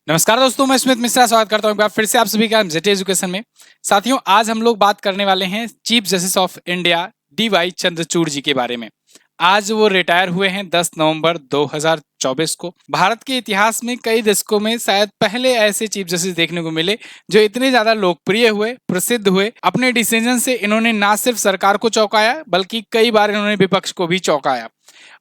नमस्कार दोस्तों, मैं स्मित मिश्रा स्वागत करता हूं एक बार फिर से आप सभी का जेटी एजुकेशन में। साथियों, आज हम लोग बात करने वाले हैं chief justice of India D Y. Chandrachud ji के बारे में। आज वो रिटायर हुए हैं 10 नवंबर 2024 को। भारत के इतिहास में कई दशकों में शायद पहले ऐसे चीफ जस्टिस देखने को मिले जो इतने ज्यादा लोकप्रिय हुए, प्रसिद्ध हुए। अपने डिसीजन से इन्होंने ना सिर्फ सरकार को चौंकाया बल्कि कई बार इन्होंने विपक्ष को भी चौंकाया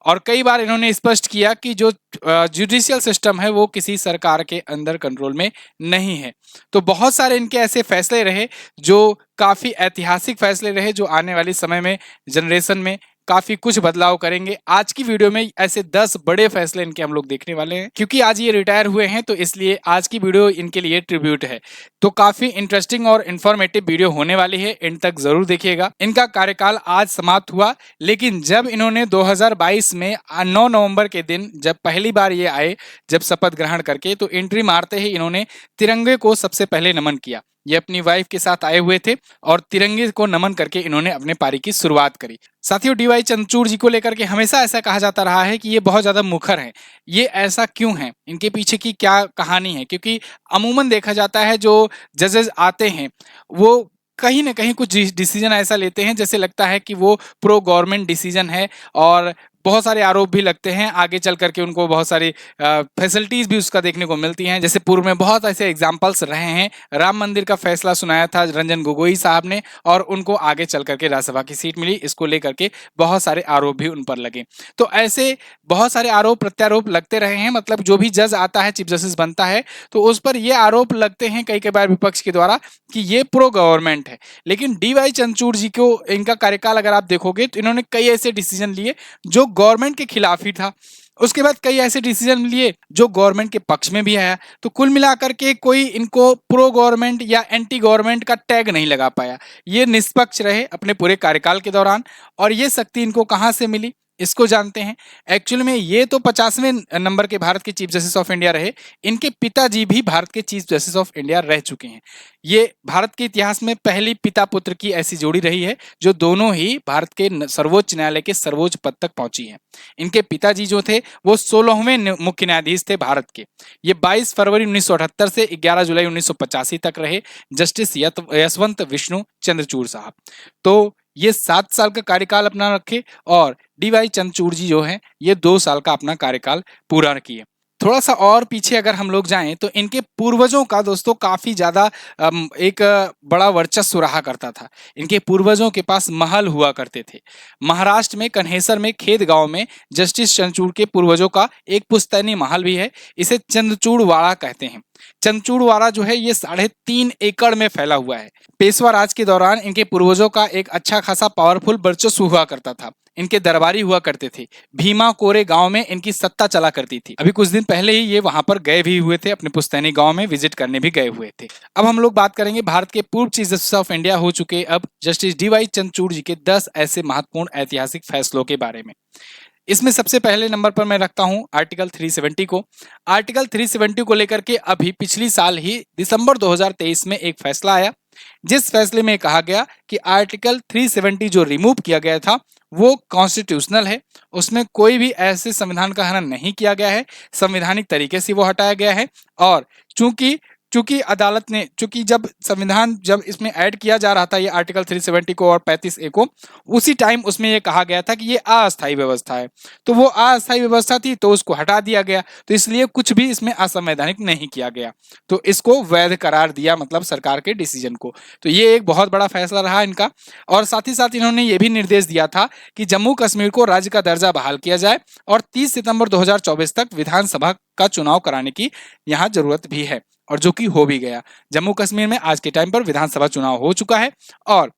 और कई बार इन्होंने स्पष्ट किया कि जो जुडिशियल सिस्टम है वो किसी सरकार के अंदर कंट्रोल में नहीं है। तो बहुत सारे इनके ऐसे फैसले रहे जो काफी ऐतिहासिक फैसले रहे, जो आने वाले समय में जनरेशन में काफी कुछ बदलाव करेंगे। आज की वीडियो में ऐसे 10 बड़े फैसले इनके हम लोग देखने वाले हैं। क्योंकि आज ये रिटायर हुए हैं तो इसलिए आज की वीडियो इनके लिए ट्रिब्यूट है। तो काफी इंटरेस्टिंग और इन्फॉर्मेटिव वीडियो होने वाली है, इन तक जरूर देखिएगा। इनका कार्यकाल आज समाप्त हुआ, लेकिन जब इन्होंने 2022 में 9 नवंबर के दिन जब पहली बार ये आए, जब शपथ ग्रहण करके, तो एंट्री मारते ही इन्होंने तिरंगे को सबसे पहले नमन किया। ये अपनी वाइफ के साथ आए हुए थे और तिरंगे को नमन करके इन्होंने अपने पारी की शुरुआत करी। साथियों, डी.वाई. चंद्रचूड़ जी को लेकर के हमेशा ऐसा कहा जाता रहा है कि ये बहुत ज्यादा मुखर हैं। ये ऐसा क्यों है, इनके पीछे की क्या कहानी है? क्योंकि अमूमन देखा जाता है जो जजेस आते हैं वो कहीं ना कहीं कुछ डिसीजन ऐसा लेते हैं जैसे लगता है कि वो प्रो गवर्नमेंट डिसीजन है, और बहुत सारे आरोप भी लगते हैं। आगे चल करके उनको बहुत सारी फैसिलिटीज भी उसका देखने को मिलती हैं। जैसे पूर्व में बहुत ऐसे एग्जाम्पल्स रहे हैं। राम मंदिर का फैसला सुनाया था रंजन गोगोई साहब ने और उनको आगे चल करके राज्यसभा की सीट मिली। इसको लेकर के बहुत सारे आरोप भी उन पर लगे। तो ऐसे बहुत सारे आरोप प्रत्यारोप लगते रहे हैं। मतलब जो भी जज आता है, चीफ जस्टिस बनता है, तो उस पर ये आरोप लगते हैं कई कई बार विपक्ष के द्वारा कि ये प्रो गवर्नमेंट है। लेकिन डी.वाई. चंद्रचूड़ जी को, इनका कार्यकाल अगर आप देखोगे तो इन्होंने कई ऐसे डिसीजन लिए जो गवर्नमेंट के खिलाफ ही था। उसके बाद कई ऐसे डिसीजन लिए जो गवर्नमेंट के पक्ष में भी आया। तो कुल मिलाकर के कोई इनको प्रो गवर्नमेंट या एंटी गवर्नमेंट का टैग नहीं लगा पाया। ये निष्पक्ष रहे अपने पूरे कार्यकाल के दौरान। और ये शक्ति इनको कहां से मिली, इसको जानते हैं। एक्चुअली में ये तो 50वें नंबर के भारत के चीफ जस्टिस ऑफ इंडिया रहे। इनके पिताजी भी भारत के चीफ जस्टिस ऑफ इंडिया रह चुके हैं। ये भारत के इतिहास में पहली पिता पुत्र की ऐसी जोड़ी रही है जो दोनों ही भारत के सर्वोच्च न्यायालय के सर्वोच्च पद तक पहुंची है। इनके पिताजी जो थे वो 16वें मुख्य न्यायाधीश थे भारत के। ये 22 फरवरी 1978 से 11 जुलाई 1985 तक रहे जस्टिस यशवंत विष्णु चंद्रचूड़ साहब। तो ये 7 साल का कार्यकाल अपना रखे और डी.वाई. चंद्रचूड़ जी जो हैं ये 2 साल का अपना कार्यकाल पूरा किए। थोड़ा सा और पीछे अगर हम लोग जाएं तो इनके पूर्वजों का दोस्तों काफी ज्यादा एक बड़ा वर्चस्व रहा करता था। इनके पूर्वजों के पास महल हुआ करते थे। महाराष्ट्र में कन्हेसर में खेत गांव में जस्टिस चंद्रचूड़ के पूर्वजों का एक पुश्तैनी महल भी है। इसे चंद्रचूड़वाड़ा कहते हैं। चंद्रचूड़वाड़ा जो है ये 3.5 एकड़ में फैला हुआ है। पेशवा राज के दौरान इनके पूर्वजों का एक अच्छा खासा पावरफुल वर्चस्व हुआ करता था। इनके दरबारी हुआ करते थे। भीमा कोरे गांव में इनकी सत्ता चला करती थी। अभी कुछ दिन पहले ही ये वहां पर गए भी हुए थे, अपने पुश्तैनी गांव में विजिट करने भी गए हुए थे। अब हम लोग बात करेंगे भारत के पूर्व चीफ जस्टिस ऑफ इंडिया हो चुके अब जस्टिस डी.वाई. चंद्रचूड़ जी के 10 ऐसे महत्वपूर्ण ऐतिहासिक फैसलों के बारे में। इसमें सबसे पहले नंबर पर मैं रखता हूं आर्टिकल 370 को। आर्टिकल 370 को लेकर के अभी पिछली साल ही दिसंबर 2023 में एक फैसला आया, जिस फैसले में कहा गया कि आर्टिकल 370 जो रिमूव किया गया था वो कॉन्स्टिट्यूशनल है। उसमें कोई भी ऐसे संविधान का हनन नहीं किया गया है, संवैधानिक तरीके से वो हटाया गया है। और चूंकि अदालत ने, चूंकि जब इसमें ऐड किया जा रहा था ये आर्टिकल 370 को और 35A को, उसी टाइम उसमें ये कहा गया था कि ये अस्थायी व्यवस्था है। तो वो अस्थायी व्यवस्था थी तो उसको हटा दिया गया। तो इसलिए कुछ भी इसमें असंवैधानिक नहीं किया गया, तो इसको वैध करार दिया, मतलब सरकार के डिसीजन को। तो ये एक बहुत बड़ा फैसला रहा इनका। और साथ ही साथ इन्होंने ये भी निर्देश दिया था कि जम्मू कश्मीर को राज्य का दर्जा बहाल किया जाए और 30 सितंबर 2024 तक विधानसभा का चुनाव कराने की यहाँ जरूरत भी है, और जो कि हो भी गया। जम्मू कश्मीर में आज के टाइम पर विधानसभा चुनाव हो चुका है और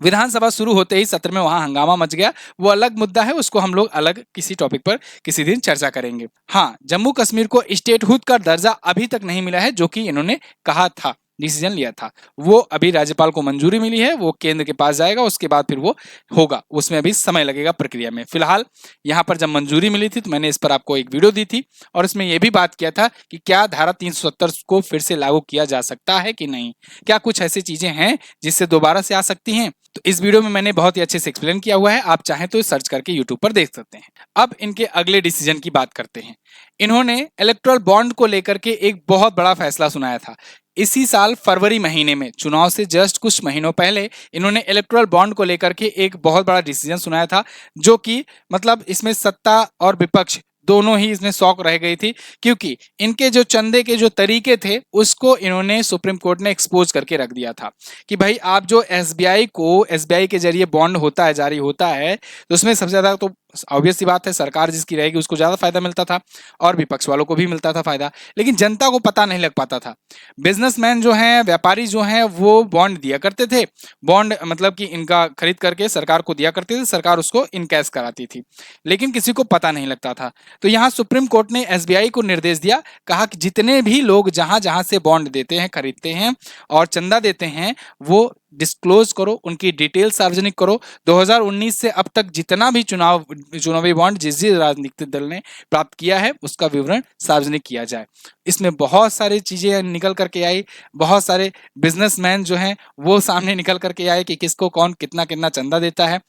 विधानसभा शुरू होते ही सत्र में वहां हंगामा मच गया। वो अलग मुद्दा है, उसको हम लोग अलग किसी टॉपिक पर किसी दिन चर्चा करेंगे। हाँ, जम्मू कश्मीर को स्टेटहुड का दर्जा अभी तक नहीं मिला है, जो कि इन्होंने कहा था, डिसीजन लिया था। वो अभी राज्यपाल को मंजूरी मिली है, वो केंद्र के पास जाएगा, उसके बाद फिर वो होगा। उसमें अभी समय लगेगा प्रक्रिया में। फिलहाल यहाँ पर जब मंजूरी मिली थी तो मैंने इस पर आपको एक वीडियो दी थी और इसमें यह भी बात किया था कि क्या धारा 370 को फिर से लागू किया जा सकता है कि नहीं, क्या कुछ ऐसी चीजें हैं जिससे दोबारा से आ सकती हैं। तो इस वीडियो में मैंने बहुत ही अच्छे से एक्सप्लेन किया हुआ है, आप चाहें तो सर्च करके यूट्यूब पर देख सकते हैं। अब इनके अगले डिसीजन की बात करते हैं। इन्होंने इलेक्टोरल बॉन्ड को लेकर के एक बहुत बड़ा फैसला सुनाया था। इसी साल फरवरी महीने में, चुनाव से जस्ट कुछ महीनों पहले, इन्होंने इलेक्टोरल बॉन्ड को लेकर के एक बहुत बड़ा डिसीजन सुनाया था, जो कि मतलब इसमें सत्ता और विपक्ष दोनों ही इसमें शॉक रह गई थी, क्योंकि इनके जो चंदे के जो तरीके थे उसको इन्होंने सुप्रीम कोर्ट ने एक्सपोज करके रख दिया था कि भाई आप जो एसबीआई के जरिए बॉन्ड होता है, जारी होता है, तो उसमें सबसे ज्यादा तो ऑब्वियस सी बात है सरकार जिसकी रहेगी उसको ज्यादा फायदा मिलता था और विपक्ष वालों को भी मिलता था फायदा, लेकिन जनता को पता नहीं लग पाता था। बिजनेसमैन जो हैं, व्यापारी जो हैं, वो बॉन्ड दिया करते थे। बॉन्ड मतलब कि इनका खरीद करके सरकार को दिया करते थे, सरकार उसको इनकैश कराती थी, लेकिन किसी को पता नहीं लगता था। तो यहाँ सुप्रीम कोर्ट ने एसबीआई को निर्देश दिया, कहा कि जितने भी लोग जहां जहां से बॉन्ड देते हैं, खरीदते हैं और चंदा देते हैं, वो डिस्क्लोज करो, उनकी डिटेल सार्वजनिक करो। 2019 से अब तक जितना भी चुनावी बॉन्ड जिस जिस राजनीतिक दल ने प्राप्त किया है उसका विवरण सार्वजनिक किया जाए। इसमें बहुत सारी चीजें निकल करके आई, बहुत सारे बिजनेसमैन जो हैं वो सामने निकल करके आए कि किसको कौन कितना कितना चंदा देता है।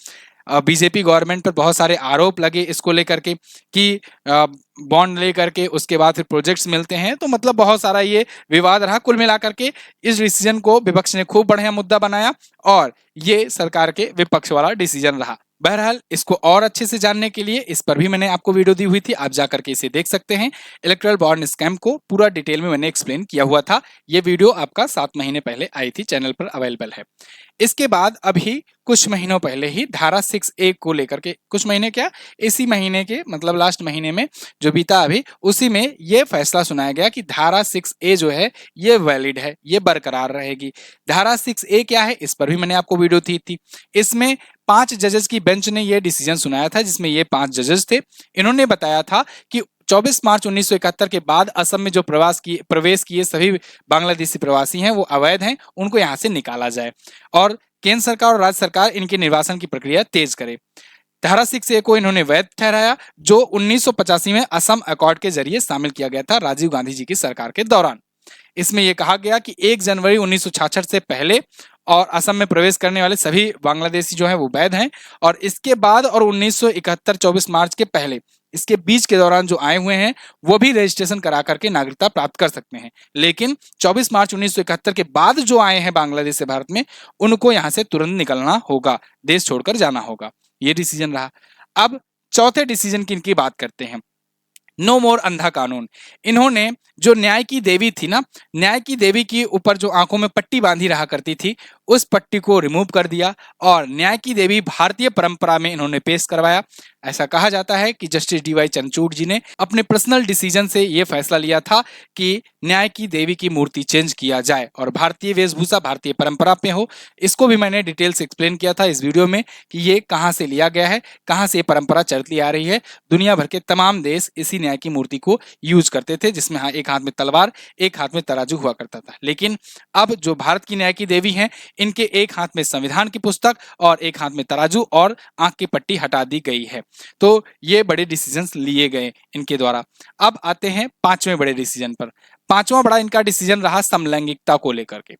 बीजेपी गवर्नमेंट पर बहुत सारे आरोप लगे इसको लेकर के कि बॉन्ड लेकर के उसके बाद फिर प्रोजेक्ट्स मिलते हैं, तो मतलब बहुत सारा ये विवाद रहा। कुल मिलाकर के इस डिसीजन को विपक्ष ने खूब बढ़िया मुद्दा बनाया और ये सरकार के विपक्ष वाला डिसीजन रहा। बहरहाल इसको और अच्छे से जानने के लिए इस पर भी मैंने आपको वीडियो दी हुई थी, आप जाकर के इसे देख सकते हैं। इलेक्टोरल बॉन्ड स्कैम को पूरा डिटेल में मैंने एक्सप्लेन किया हुआ था। ये वीडियो आपका 7 महीने पहले आई थी, चैनल पर अवेलेबल है। इसके बाद अभी कुछ महीनों पहले ही धारा 6A को लेकर के, कुछ महीने क्या, इसी महीने के मतलब लास्ट महीने में जो बीता अभी, उसी में ये फैसला सुनाया गया कि धारा 6A जो है ये वैलिड है, ये बरकरार रहेगी। धारा 6A क्या है, इस पर भी मैंने आपको वीडियो दी थी। इसमें 5 जजेस की बेंच ने ये डिसीजन सुनाया था, जिसमें ये 5 जजेस थे। इन्होंने बताया था कि 24 मार्च 1971 के बाद असम में जो प्रवेश किए सभी बांग्लादेशी प्रवासी हैं वो अवैध हैं, उनको यहाँ से निकाला जाए और केंद्र सरकार और राज्य सरकार इनके निर्वासन की प्रक्रिया तेज करे। धारा 6A को इन्होंने वैध ठहराया, जो 1985 में असम अकॉर्ड के जरिए शामिल किया गया था राजीव गांधी जी की सरकार के दौरान। इसमें यह कहा गया कि 1 जनवरी 1966 से पहले और असम में प्रवेश करने वाले सभी बांग्लादेशी जो हैं वो वैध हैं, और इसके बाद और 1971 24 मार्च के पहले, इसके बीच के दौरान जो आए हुए हैं वो भी रजिस्ट्रेशन करा करके नागरिकता प्राप्त कर सकते हैं। लेकिन 24 मार्च 1971 के बाद जो आए हैं बांग्लादेश से भारत में, उनको यहाँ से तुरंत निकलना होगा, देश छोड़कर जाना होगा। ये डिसीजन रहा। अब चौथे डिसीजन की इनकी बात करते हैं, नो मोर अंधा कानून। इन्होंने जो न्याय की देवी थी ना, न्याय की देवी की ऊपर जो आंखों में पट्टी बांधी रहा करती थी, उस पट्टी को रिमूव कर दिया और न्याय की देवी भारतीय परंपरा में इन्होंने पेश करवाया। ऐसा कहा जाता है कि जस्टिस डीवाई चंद्रचूड़ जी ने अपने पर्सनल डिसीजन से यह फैसला लिया था कि न्याय की देवी की मूर्ति चेंज किया जाए और भारतीय वेशभूषा भारतीय परंपरा में हो। इसको भी मैंने डिटेल से एक्सप्लेन किया था इस वीडियो में कि ये कहाँ से लिया गया है, कहाँ से ये परंपरा चलती आ रही है। दुनिया भर के तमाम देश इसी न्याय की मूर्ति को यूज करते थे, जिसमें हाँ एक हाथ में तलवार एक हाथ में तराजू हुआ करता था। लेकिन अब जो भारत की न्याय की देवी हैं, इनके एक हाथ में संविधान की पुस्तक और एक हाथ में तराजू और आंख की पट्टी हटा दी गई है। तो ये बड़े डिसीजंस लिए गए इनके द्वारा। अब आते हैं 5वें बड़े डिसीजन पर। 5वां बड़ा इनका डिसीजन रहा समलैंगिकता को लेकर के।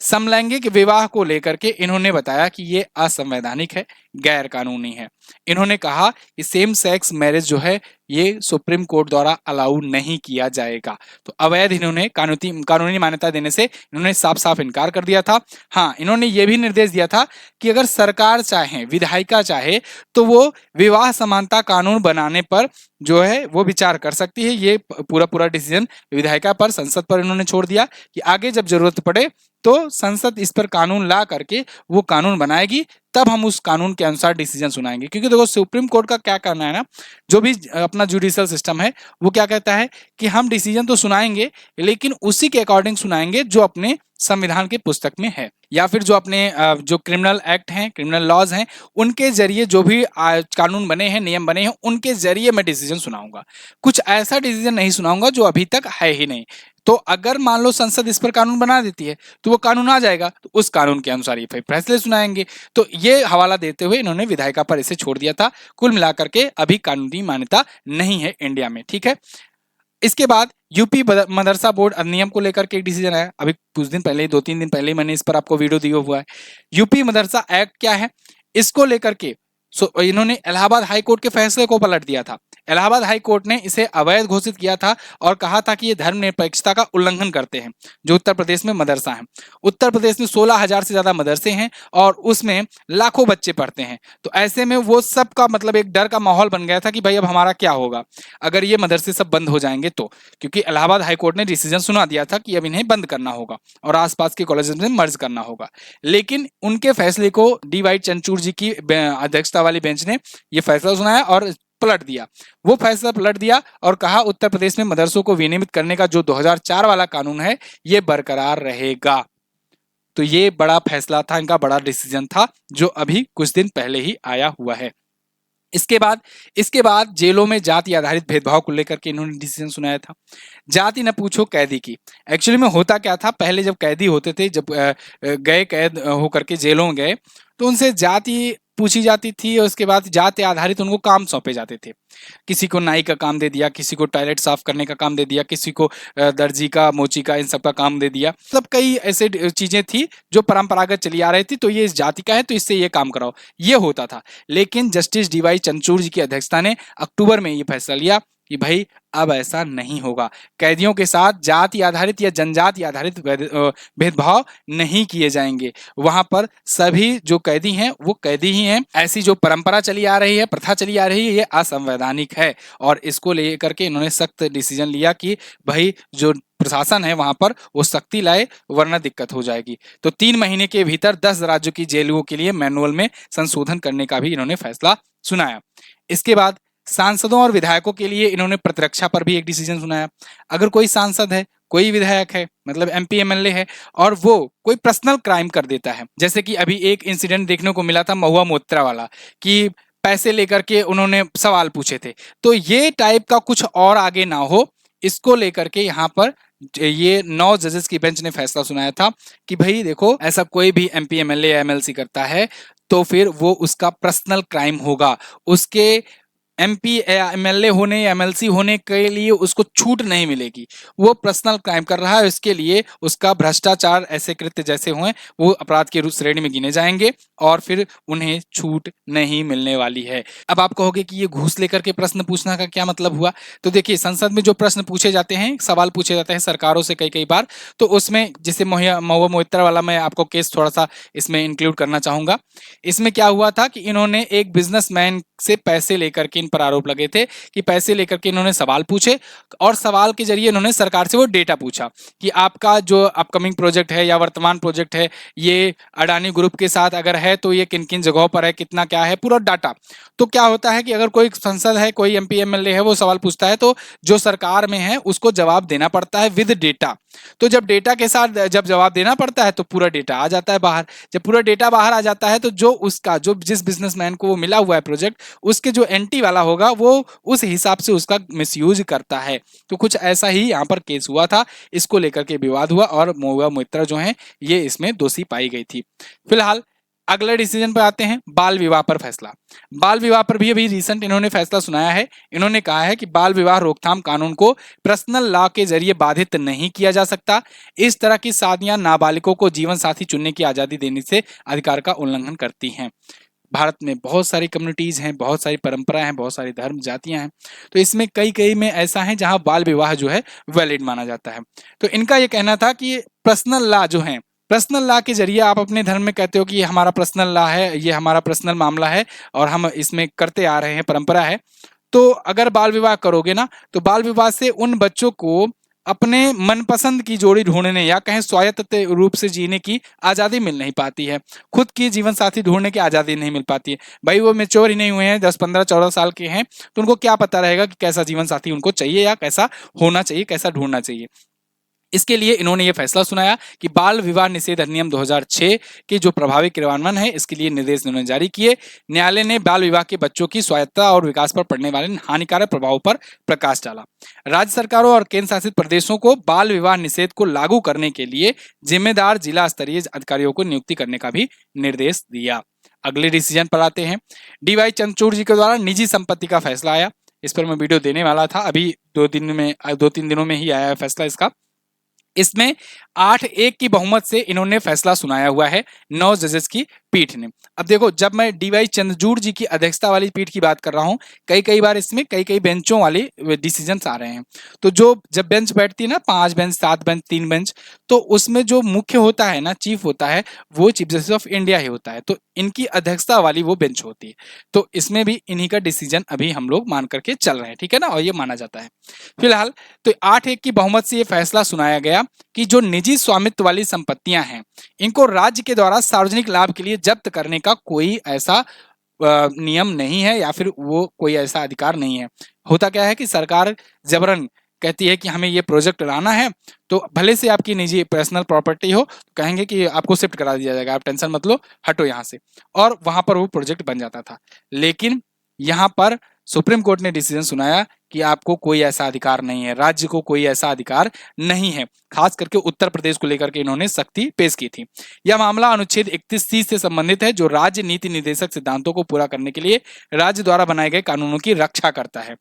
समलैंगिक विवाह को लेकर के इन्होंने बताया कि ये असंवैधानिक है, गैर कानूनी है। इन्होंने कहा कि सेम सेक्स मैरिज जो है ये सुप्रीम कोर्ट द्वारा अलाउ नहीं किया जाएगा। तो अवैध इन्होंने कानूनी मान्यता देने से इन्होंने साफ साफ इनकार कर दिया था। हाँ, इन्होंने ये भी निर्देश दिया था कि अगर सरकार चाहे, विधायिका चाहे, तो वो विवाह समानता कानून बनाने पर जो है वो विचार कर सकती है। ये पूरा डिसीजन विधायिका पर, संसद पर इन्होंने छोड़ दिया कि आगे जब जरूरत पड़े तो संसद इस पर कानून ला करके वो कानून बनाएगी, तब हम उस कानून के अनुसार डिसीजन सुनाएंगे। क्योंकि देखो सुप्रीम कोर्ट का क्या कहना है ना, जो भी अपना जुडिशियल सिस्टम है वो क्या कहता है कि हम डिसीजन तो सुनाएंगे, लेकिन उसी के अकॉर्डिंग सुनाएंगे जो अपने संविधान के पुस्तक में है, या फिर जो अपने जो क्रिमिनल एक्ट हैं, क्रिमिनल लॉज हैं, उनके जरिए जो भी कानून बने हैं, नियम बने हैं, उनके जरिए मैं डिसीजन सुनाऊंगा। कुछ ऐसा डिसीजन नहीं सुनाऊंगा जो अभी तक है ही नहीं। तो अगर मान लो संसद इस पर कानून बना देती है तो वो कानून आ जाएगा, तो उस कानून के अनुसार ये फैसले सुनाएंगे। तो ये हवाला देते हुए इन्होंने विधायिका पर इसे छोड़ दिया था। कुल मिलाकर के अभी कानूनी मान्यता नहीं है इंडिया में, ठीक है। इसके बाद यूपी मदरसा बोर्ड अधिनियम को लेकर के एक डिसीजन आया, अभी कुछ दिन पहले, 2-3 दिन पहले मैंने इस पर आपको वीडियो दिया हुआ है। यूपी मदरसा एक्ट क्या है, इसको लेकर के इन्होंने इलाहाबाद हाई कोर्ट के फैसले को पलट दिया था। इलाहाबाद हाई कोर्ट ने इसे अवैध घोषित किया था और कहा था कि ये धर्मनिरपेक्षता का उल्लंघन करते हैं, जो उत्तर प्रदेश में मदरसा है। उत्तर प्रदेश में 16,000 से ज्यादा मदरसे हैं और उसमें लाखों बच्चे पढ़ते हैं। तो ऐसे में वो सब का मतलब एक डर का माहौल बन गया था कि भाई अब हमारा क्या होगा अगर ये मदरसे सब बंद हो जाएंगे तो, क्योंकि इलाहाबाद हाई कोर्ट ने डिसीजन सुना दिया था कि अब इन्हें बंद करना होगा और आसपास के कॉलेजेस में मर्ज करना होगा। लेकिन उनके फैसले को डी वाई चंद्रचूड़ जी की अध्यक्षता वाली बेंच ने ये फैसला सुनाया और पलट दिया। वो फैसला पलट दिया और कहा उत्तर प्रदेश में मदरसों को विनियमित करने का जो 2004 वाला कानून है ये बरकरार रहेगा। तो ये बड़ा फैसला था, इनका बड़ा डिसीजन था जो अभी कुछ दिन पहले ही आया हुआ है। इसके बाद जेलों में जाति आधारित भेदभाव को लेकर के इन्होंने डिसीजन सुनाया था। जाति न पूछो कैदी की। एक्चुअली में होता क्या था, पहले जब कैदी होते थे, जब गए कैद होकर के जेलों में गए तो उनसे जाति पूछी जाती थी और उसके बाद जाति आधारित उनको काम सौंपे जाते थे। किसी को नाई का काम दे दिया, किसी को टॉयलेट साफ करने का काम दे दिया, किसी को दर्जी का, मोची का, इन सब का काम दे दिया। मतलब कई ऐसे चीजें थी जो परंपरागत चली आ रही थी, तो ये इस जाति का है तो इससे ये काम कराओ, ये होता था। लेकिन जस्टिस डी वाई चंद्रचूड़ जी की अध्यक्षता ने अक्टूबर में ये फैसला लिया कि भाई अब ऐसा नहीं होगा, कैदियों के साथ जाति आधारित या जनजाति आधारित भेदभाव नहीं किए जाएंगे। वहां पर सभी जो कैदी हैं वो कैदी ही हैं। ऐसी जो परंपरा चली आ रही है, प्रथा चली आ रही है, ये असंवैधानिक है और इसको लेकर के इन्होंने सख्त डिसीजन लिया कि भाई जो प्रशासन है वहां पर वो सख्ती लाए वरना दिक्कत हो जाएगी। तो 3 महीने के भीतर 10 राज्यों की जेलों के लिए मैनुअल में संशोधन करने का भी इन्होंने फैसला सुनाया। इसके बाद सांसदों और विधायकों के लिए इन्होंने प्रतिरक्षा पर भी एक डिसीजन सुनाया। अगर कोई सांसद है, कोई विधायक है, मतलब एमपी एमएलए है और वो कोई पर्सनल क्राइम कर देता है, जैसे कि अभी एक इंसिडेंट देखने को मिला था महुआ मोइत्रा वाला कि पैसे लेकर के उन्होंने सवाल पूछे थे, तो ये टाइप का कुछ और आगे ना हो, इसको लेकर के यहाँ पर ये 9 जजेस की बेंच ने फैसला सुनाया था कि भाई देखो, ऐसा कोई भी एमपी एमएलए या एमएलसी करता है तो फिर वो उसका पर्सनल क्राइम होगा। उसके एमपी या एमएलए होने या एमएलसी होने के लिए उसको छूट नहीं मिलेगी। वो पर्सनल क्राइम कर रहा है, इसके लिए उसका भ्रष्टाचार ऐसे कृत्य जैसे हुए वो अपराध के श्रेणी में गिने जाएंगे और फिर उन्हें छूट नहीं मिलने वाली है। अब आप कहोगे कि ये घूस लेकर के प्रश्न पूछना का क्या मतलब हुआ? तो देखिए, संसद में जो प्रश्न पूछे जाते हैं, सवाल पूछे जाते हैं सरकारों से कई कई बार, तो उसमें जैसे महुआ मोइत्रा वाला मैं आपको केस थोड़ा सा इसमें इंक्लूड करना चाहूंगा। इसमें क्या हुआ था कि इन्होंने एक बिजनेसमैन से पैसे लेकर के, इन पर आरोप लगे थे कि पैसे लेकर के इन्होंने सवाल पूछे और सवाल के जरिए इन्होंने सरकार से वो डेटा पूछा कि आपका जो अपकमिंग प्रोजेक्ट है या वर्तमान प्रोजेक्ट है ये अडानी ग्रुप के साथ अगर है तो ये किन किन जगहों पर है, कितना क्या है, पूरा डाटा। तो क्या होता है कि अगर कोई संसद है, कोई एमपी एमएलए है, वो सवाल पूछता है तो जो सरकार में है उसको जवाब देना पड़ता है विद डेटा। तो जब डेटा के साथ जब जवाब देना पड़ता है तो पूरा डेटा आ जाता है बाहर। जब पूरा डेटा बाहर आ जाता है तो जो जिस बिजनेसमैन को वो मिला हुआ है प्रोजेक्ट, उसके जो एंटी वाला होगा वो उस हिसाब से उसका मिसयूज करता है। तो कुछ ऐसा ही यहाँ पर केस हुआ था, इसको लेकर के विवाद हुआ और महुआ मोइत्रा जो है ये इसमें दोषी पाई गई थी। फिलहाल अगले डिसीजन पर आते हैं, बाल विवाह पर फैसला। बाल विवाह पर भी अभी रिसेंट इन्होंने फैसला सुनाया है। इन्होंने कहा है कि बाल विवाह रोकथाम कानून को पर्सनल लॉ के जरिए बाधित नहीं किया जा सकता। इस तरह की शादियां नाबालिगों को जीवन साथी चुनने की आजादी देने से अधिकार का उल्लंघन करती हैं। भारत में बहुत सारी कम्युनिटीज हैं, बहुत सारी परंपराएं हैं, बहुत सारी धर्म जातियां हैं, तो इसमें कई कई में ऐसा है जहां बाल विवाह जो है वैलिड माना जाता है। तो इनका ये कहना था कि पर्सनल लॉ जो है, पर्सनल लॉ के जरिए आप अपने धर्म में कहते हो कि ये हमारा पर्सनल लॉ है, ये हमारा पर्सनल मामला है और हम इसमें करते आ रहे हैं, परंपरा है। तो अगर बाल विवाह करोगे ना तो बाल विवाह से उन बच्चों को अपने मनपसंद की जोड़ी ढूंढने या कहें स्वायत्त रूप से जीने की आज़ादी मिल नहीं पाती है, खुद की जीवन साथी ढूंढने की आज़ादी नहीं मिल पाती है। भाई वो मेच्योर ही नहीं हुए हैं, 10-15-14 साल के हैं, तो उनको क्या पता रहेगा कि कैसा जीवन साथी उनको चाहिए या कैसा होना चाहिए, कैसा ढूंढना चाहिए। इसके लिए इन्होंने ये फैसला सुनाया कि बाल विवाह निषेध अधिनियम 2006 के जो प्रभावी क्रियान्वयन है इसके लिए निर्देश इन्होंने जारी किए। न्यायालय ने बाल विवाह के बच्चों की स्वायत्तता और विकास पर पड़ने वाले हानिकारक प्रभावों पर प्रकाश डाला। राज्य सरकारों और केंद्र शासित प्रदेशों को बाल विवाह निषेध को लागू करने के लिए जिम्मेदार जिला स्तरीय अधिकारियों को नियुक्ति करने का भी निर्देश दिया। अगले डिसीजन पर आते हैं। डी वाई चंद्रचूड़ जी के द्वारा निजी संपत्ति का फैसला आया। इस पर मैं वीडियो देने वाला था, अभी 2-3 दिनों में ही आया है फैसला इसका। इसमें 8-1 की बहुमत से इन्होंने फैसला सुनाया हुआ है 9 जजेस की पीठ ने। अब देखो, जब मैं डीवाई चंद्रचूड़ जी की अध्यक्षता वाली पीठ की बात कर रहा हूं, कई बार इसमें कई बेंचों वाले डिसीजंस आ रहे हैं। तो जो जब बेंच बैठती है ना, 5 बेंच, 7 बेंच, 3 बेंच, तो उसमें जो मुख्य होता है ना, चीफ होता है, वो चीफ जस्टिस ऑफ इंडिया ही होता है। तो इनकी अध्यक्षता वाली वो बेंच होती है। तो इसमें भी इन्हीं का डिसीजन अभी हम लोग मान करके चल रहे हैं, ठीक है ना, और ये माना जाता है फिलहाल। तो 8-1 की बहुमत से ये फैसला सुनाया गया कि जो निजी स्वामित्व वाली संपत्तियां हैं, इनको राज्य के द्वारा सार्वजनिक लाभ के लिए जब्त करने का कोई ऐसा नियम नहीं है, या फिर वो कोई ऐसा अधिकार नहीं है। होता क्या है कि सरकार जबरन कहती है कि हमें ये प्रोजेक्ट लाना है, तो भले से आपकी निजी पर्सनल प्रॉपर्टी हो, तो कहेंगे कि आपको शिफ्ट करा दिया जाएगा, आप टेंशन मत लो, हटो यहाँ से, और वहां पर वो प्रोजेक्ट बन जाता था। लेकिन यहाँ पर सुप्रीम कोर्ट ने डिसीजन सुनाया कि आपको कोई ऐसा अधिकार नहीं है, राज्य को कोई ऐसा अधिकार नहीं है। खास करके उत्तर प्रदेश को लेकर के इन्होंने सख्ती पेश की थी। यह मामला अनुच्छेद 31C से संबंधित है, जो राज्य नीति निर्देशक सिद्धांतों को पूरा करने के लिए राज्य द्वारा बनाए गए कानूनों की रक्षा करता है।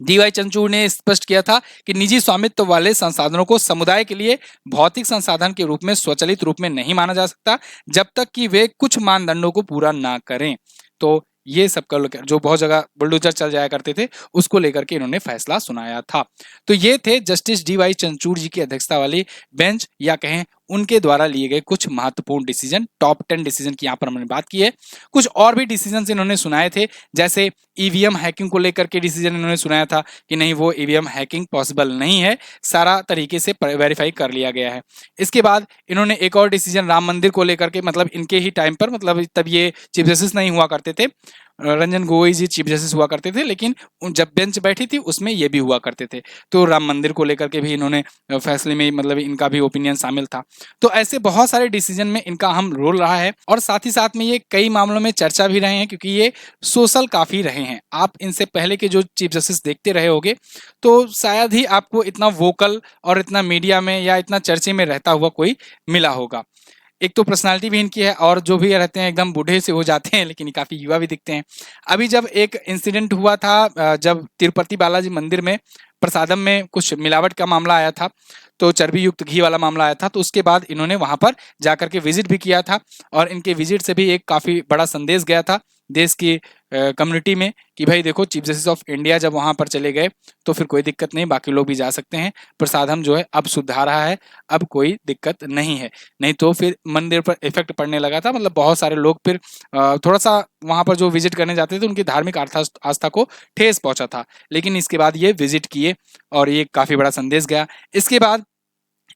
डीवाई चंद्रचूड़ ने स्पष्ट किया था कि निजी स्वामित्व वाले संसाधनों को समुदाय के लिए भौतिक संसाधन के रूप में स्वचालित रूप में नहीं माना जा सकता, जब तक कि वे कुछ मानदंडों को पूरा ना करें। तो ये सब का जो बहुत जगह बुलडोजर चल जाया करते थे, उसको लेकर के इन्होंने फैसला सुनाया था। तो ये थे जस्टिस डीवाई चंद्रचूड़ जी की अध्यक्षता वाली बेंच, या कहें उनके द्वारा लिए गए कुछ महत्वपूर्ण डिसीजन, टॉप 10 डिसीजन की यहाँ पर हमने बात की है। कुछ और भी डिसीजन इन्होंने सुनाए थे, जैसे ईवीएम हैकिंग को लेकर के डिसीजन इन्होंने सुनाया था कि नहीं, वो ईवीएम हैकिंग पॉसिबल नहीं है, सारा तरीके से वेरीफाई कर लिया गया है। इसके बाद इन्होंने एक और डिसीजन राम मंदिर को लेकर के, मतलब इनके ही टाइम पर, मतलब तब ये चीफ जस्टिस नहीं हुआ करते थे, रंजन गोगोई जी चीफ जस्टिस हुआ करते थे, लेकिन जब बेंच बैठी थी उसमें ये भी हुआ करते थे। तो राम मंदिर को लेकर के भी इन्होंने फैसले में, मतलब इनका भी ओपिनियन शामिल था। तो ऐसे बहुत सारे डिसीजन में इनका अहम रोल रहा है, और साथ ही साथ में ये कई मामलों में चर्चा भी रहे हैं, क्योंकि ये सोशल काफी रहे हैं। आप इनसे पहले के जो चीफ जस्टिस देखते रहे होगे, तो शायद ही आपको इतना वोकल और इतना मीडिया में या इतना चर्चे में रहता हुआ कोई मिला होगा। एक तो पर्सनालिटी भी इनकी है, और जो भी रहते हैं एकदम बूढ़े से हो जाते हैं, लेकिन काफी युवा भी दिखते हैं। अभी जब एक इंसिडेंट हुआ था, जब तिरुपति बालाजी मंदिर में प्रसादम में कुछ मिलावट का मामला आया था, तो चर्बी युक्त घी वाला मामला आया था, तो उसके बाद इन्होंने वहां पर जाकर के विजिट भी किया था, और इनके विजिट से भी एक काफी बड़ा संदेश गया था देश की कम्युनिटी में कि भाई देखो, चीफ जस्टिस ऑफ इंडिया जब वहां पर चले गए तो फिर कोई दिक्कत नहीं, बाकी लोग भी जा सकते हैं, प्रसादम जो है अब सुधार रहा है, अब कोई दिक्कत नहीं है। नहीं तो फिर मंदिर पर इफेक्ट पड़ने लगा था, मतलब बहुत सारे लोग फिर थोड़ा सा वहां पर जो विजिट करने जाते थे, उनकी धार्मिक आस्था को ठेस पहुंचा था। लेकिन इसके बाद ये विजिट किए, और ये काफी बड़ा संदेश गया। इसके बाद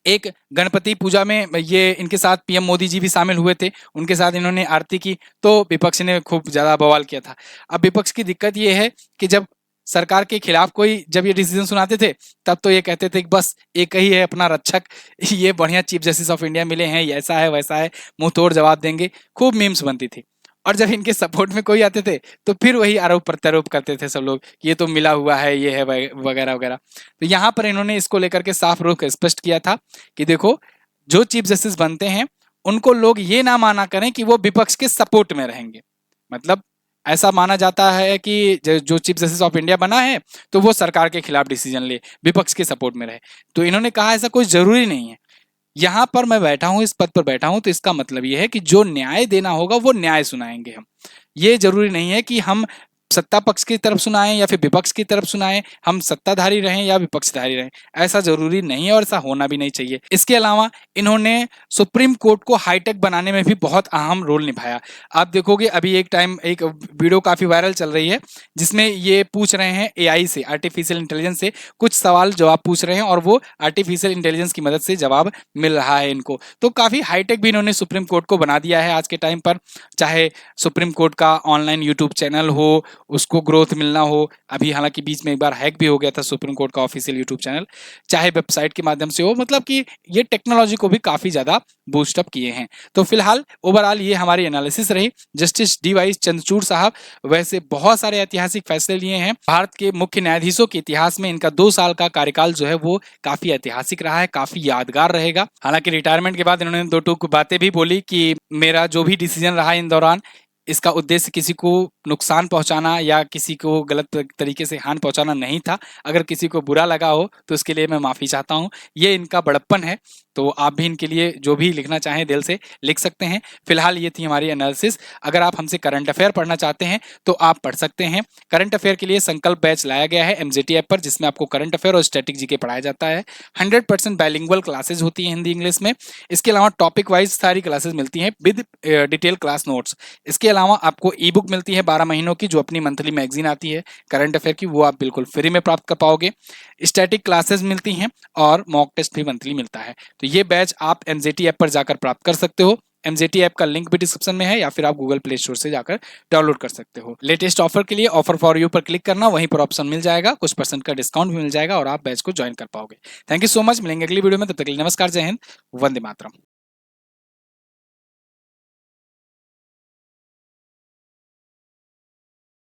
एक गणपति पूजा में ये इनके साथ पीएम मोदी जी भी शामिल हुए थे, उनके साथ इन्होंने आरती की, तो विपक्ष ने खूब ज्यादा बवाल किया था। अब विपक्ष की दिक्कत ये है कि जब सरकार के खिलाफ कोई जब ये डिसीजन सुनाते थे, तब तो ये कहते थे कि बस एक ही है अपना रक्षक, ये बढ़िया चीफ जस्टिस ऑफ इंडिया मिले हैं, ऐसा है वैसा है, मुंह तोड़ जवाब देंगे, खूब मीम्स बनती थी। और जब इनके सपोर्ट में कोई आते थे, तो फिर वही आरोप प्रत्यारोप करते थे सब लोग कि ये तो मिला हुआ है, ये है वगैरह वगैरह। तो यहाँ पर इन्होंने इसको लेकर के साफ रूख स्पष्ट किया था कि देखो, जो चीफ जस्टिस बनते हैं उनको लोग ये ना माना करें कि वो विपक्ष के सपोर्ट में रहेंगे। मतलब ऐसा माना जाता है कि जो चीफ जस्टिस ऑफ इंडिया बना है, तो वो सरकार के खिलाफ डिसीजन ले, विपक्ष के सपोर्ट में रहे। तो इन्होंने कहा ऐसा कोई जरूरी नहीं है। यहाँ पर मैं बैठा हूं, इस पद पर बैठा हूं, तो इसका मतलब यह है कि जो न्याय देना होगा वो न्याय सुनाएंगे हम। ये जरूरी नहीं है कि हम सत्ता पक्ष की तरफ सुनाएं या फिर विपक्ष की तरफ सुनाएं, हम सत्ताधारी रहें या विपक्षधारी रहें, ऐसा जरूरी नहीं है, और ऐसा होना भी नहीं चाहिए। इसके अलावा इन्होंने सुप्रीम कोर्ट को हाईटेक बनाने में भी बहुत अहम रोल निभाया। आप देखोगे अभी एक वीडियो काफी वायरल चल रही है, जिसमें ये पूछ रहे हैं एआई से, आर्टिफिशियल इंटेलिजेंस से कुछ सवाल जवाब पूछ रहे हैं, और वो आर्टिफिशियल इंटेलिजेंस की मदद से जवाब मिल रहा है इनको। तो काफी हाईटेक भी इन्होंने सुप्रीम कोर्ट को बना दिया है आज के टाइम पर। चाहे सुप्रीम कोर्ट का ऑनलाइन यूट्यूब चैनल हो, उसको ग्रोथ मिलना हो, अभी हालांकि बीच में एक बार हैक भी हो गया था सुप्रीम कोर्ट का ऑफिशियल यूट्यूब चैनल, चाहे वेबसाइट के माध्यम से हो, मतलब कि ये टेक्नोलॉजी को भी काफी ज्यादा बूस्ट अप किए हैं। तो फिलहाल ओवरऑल ये हमारी एनालिसिस रही। जस्टिस डीवाई चंद्रचूड़ साहब वैसे बहुत सारे ऐतिहासिक फैसले लिए हैं। भारत के मुख्य न्यायाधीशों के इतिहास में इनका 2 साल का कार्यकाल जो है वो काफी ऐतिहासिक रहा है, काफी यादगार रहेगा। हालांकि रिटायरमेंट के बाद इन्होंने 2 टूक बातें भी बोली कि मेरा जो भी डिसीजन रहा इन दौरान, इसका उद्देश्य किसी को नुकसान पहुंचाना या किसी को गलत तरीके से हानि पहुंचाना नहीं था। अगर किसी को बुरा लगा हो तो उसके लिए मैं माफ़ी चाहता हूं। ये इनका बड़प्पन है, तो आप भी इनके लिए जो भी लिखना चाहें दिल से लिख सकते हैं। फिलहाल ये थी हमारी एनालिसिस। अगर आप हमसे करंट अफेयर पढ़ना चाहते हैं तो आप पढ़ सकते हैं। करंट अफेयर के लिए संकल्प बैच लाया गया है एमजेटी ऐप पर, जिसमें आपको करंट अफेयर और स्टैटिक जीके पढ़ाया जाता है। 100% बाइलिंगुअल क्लासेस होती हैं हिंदी इंग्लिश में। इसके अलावा टॉपिक वाइज सारी क्लासेस मिलती हैं विद डिटेल क्लास नोट्स। इसके अलावा आपको ई बुक मिलती है 12 महीनों की, जो अपनी मंथली मैगजीन आती है करंट अफेयर की, वो आप बिल्कुल फ्री में प्राप्त कर पाओगे। स्टैटिक क्लासेस मिलती हैं और मॉक टेस्ट भी मंथली मिलता है। तो ये बैच आप एमजेटी ऐप पर जाकर प्राप्त कर सकते हो। एमजेटी ऐप का लिंक भी डिस्क्रिप्शन में है, या फिर आप गूगल प्ले स्टोर से जाकर डाउनलोड कर सकते हो। लेटेस्ट ऑफर के लिए ऑफर फॉर यू पर क्लिक करना, वहीं पर ऑप्शन मिल जाएगा, कुछ % का डिस्काउंट भी मिल जाएगा और आप बैच को ज्वाइन कर पाओगे। Thank you so much. मिलेंगे अगली वीडियो में, तब तक के लिए नमस्कार, जय हिंद, वंदे मातरम।